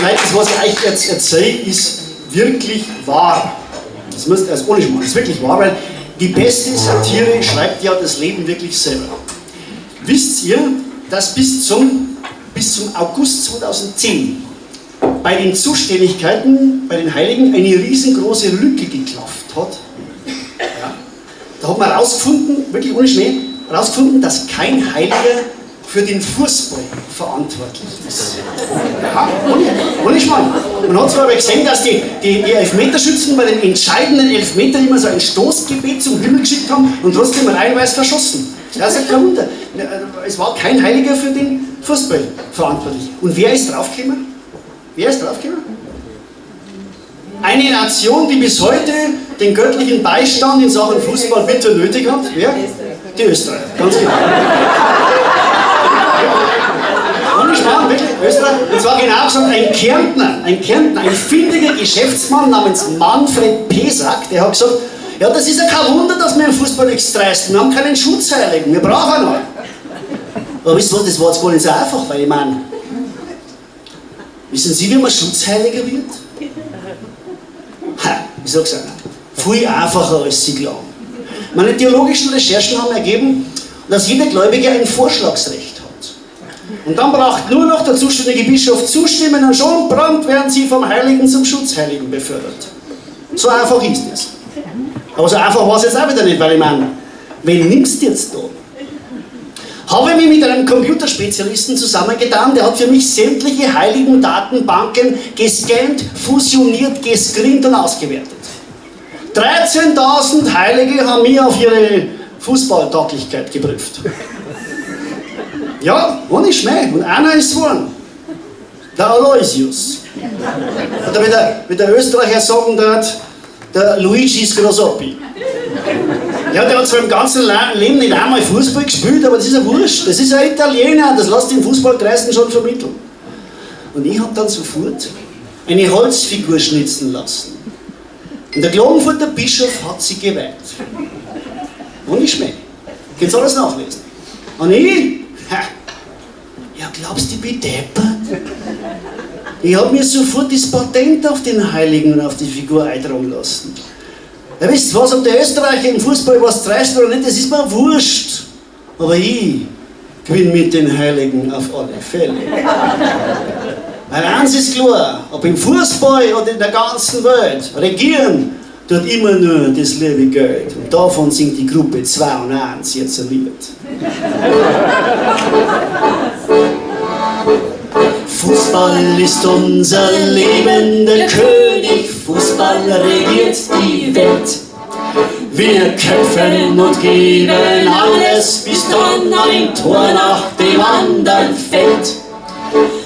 Leute, das, was ich euch jetzt erzähle, ist wirklich wahr. Das müsst ihr als ohne Schmarrn, das ist wirklich wahr, weil die beste Satire schreibt ja das Leben wirklich selber. Wisst ihr, dass bis zum August 2010 bei den Zuständigkeiten, bei den Heiligen, eine riesengroße Lücke geklafft hat? Ja. Da hat man herausgefunden, wirklich ohne Schnee, herausgefunden, dass kein Heiliger für den Fußball verantwortlich ist. Ja, ohne Schmarrn. Man hat zwar aber gesehen, dass die Elfmeterschützen bei den entscheidenden Elfmetern immer so ein Stoßgebet zum Himmel geschickt haben und trotzdem reihenweise verschossen. Das ist kein Wunder. Es war kein Heiliger für den Fußball verantwortlich. Und wer ist draufgekommen? Wer ist draufgekommen? Eine Nation, die bis heute den göttlichen Beistand in Sachen Fußball bitter nötig hat. Wer? Die Österreicher, ganz genau. Wirklich, Österreich. Und zwar genau gesagt ein Kärntner, ein findiger Geschäftsmann namens Manfred Pesack, der hat gesagt, ja, das ist ja kein Wunder, dass wir im Fußball nichts dreisten. Wir haben keinen Schutzheiligen, wir brauchen einen. Aber wisst ihr was, das war jetzt gar nicht so einfach, weil ich meine, wissen Sie, wie man Schutzheiliger wird? Ich sag's Ihnen, viel einfacher als Sie glauben. Meine theologischen Recherchen haben ergeben, dass jeder Gläubige ein Vorschlagsrecht hat. Und dann braucht nur noch der zuständige Bischof zustimmen und schon prompt werden Sie vom Heiligen zum Schutzheiligen befördert. So einfach ist es. Aber so einfach war es jetzt auch wieder nicht, weil ich meine, wen nimmst du jetzt da? Habe mich mit einem Computerspezialisten zusammengetan, der hat für mich sämtliche heiligen Datenbanken gescannt, fusioniert, gescreent und ausgewertet. 13.000 Heilige haben mich auf ihre Fußballtauglichkeit geprüft. Ja, ohne Schmäh. Und einer ist geworden. Der Aloysius. Oder wie der Österreicher sagen dort, der Luigi Scrosoppi. Ja, der hat zwar im ganzen Leben nicht einmal Fußball gespielt, aber das ist ja wurscht. Das ist ein Italiener, das lässt den Fußballkreisen schon vermitteln. Und ich habe dann sofort eine Holzfigur schnitzen lassen. Und der Klagenfurter Bischof hat sie geweiht. Ohne Schmäh. Könnt ihr alles nachlesen. Und ich? Ja, glaubst du, ich bin deppert? Ich habe mir sofort das Patent auf den Heiligen und auf die Figur eintragen lassen. Ja, wisst ihr was, ob der Österreicher im Fußball was dreist oder nicht, das ist mir wurscht. Aber ich gewinne mit den Heiligen auf alle Fälle. Weil eins ist klar, ob im Fußball oder in der ganzen Welt, regieren tut immer nur das liebe Geld. Und davon singt die Gruppe 2 und 1 jetzt ein Lied. Fußball ist unser Leben, der König, Fußball regiert die Welt. Wir kämpfen und geben alles, bis dann ein Tor nach dem anderen fällt.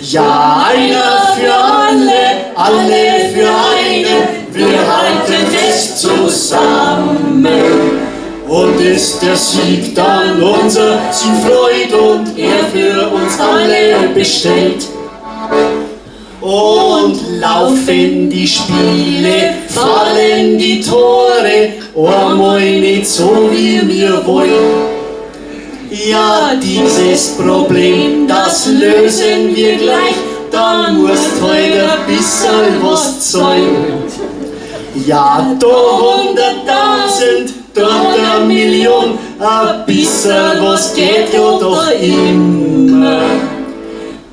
Ja, einer für alle, alle für einen, wir halten fest zusammen. Und ist der Sieg dann unser, sie freut und er für uns alle bestellt. Und laufen die Spiele, fallen die Tore, einmal nicht so wie wir wollen. Ja, dieses Problem, das lösen wir gleich, dann musst heute ein bisschen was zahlen. Ja, da 100.000, dort 1 Million, ein bisschen was geht ja doch immer.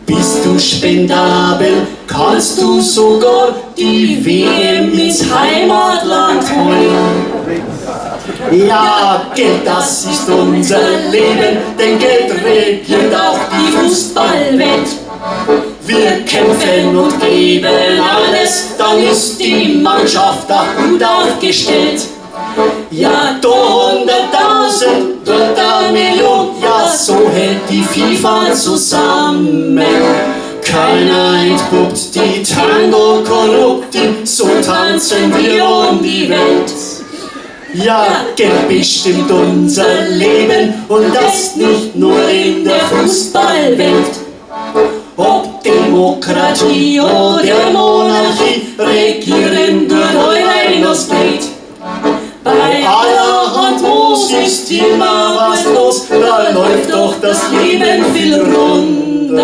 Bist du spendabel, kannst du sogar die WM ins Heimatland holen. Ja, Geld, das ist unser Leben, denn Geld regiert auch die Fußballwelt. Wir kämpfen und geben alles, dann ist die Mannschaft auch gut aufgestellt. Ja, da 100.000, dort 1 Million, ja, so hält die FIFA zusammen. Keiner entpuppt die Tango Corrupti, so tanzen wir um die Welt. Ja, Geld bestimmt unser Leben und das nicht nur in der Fußballwelt. Ob Demokratie oder Monarchie, regieren durch Eurenos Geld. Bei allerhand Moos ist immer was los, da läuft doch das Leben viel runder.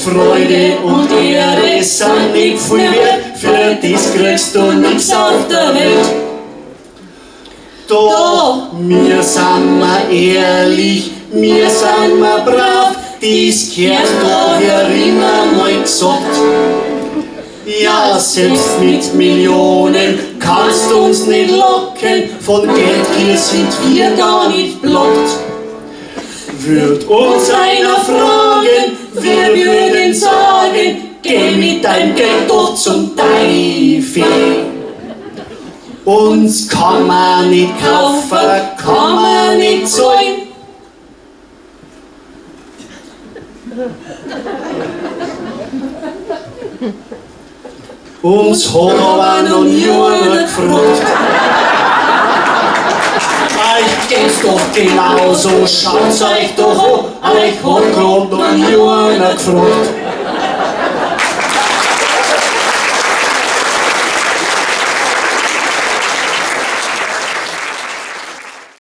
Freude und Ehre sind nicht viel wert, für das kriegst du nix auf der Welt. Doch wir sind wir ehrlich, wir sind wir brav, das gehört daher immer mal gesagt. Ja, selbst mit Millionen kannst du uns nicht locken, von Geldgier sind wir gar nicht blockt. Würd uns einer fragen, wir würden sagen, geh mit deinem Geld doch zum Teufel. Uns kann man nicht kaufen, kann man nicht zahlen. Uns hat aber noch niemand gefragt. Euch geht's doch genauso, schaut's euch doch an, euch hat grad noch niemand gefragt.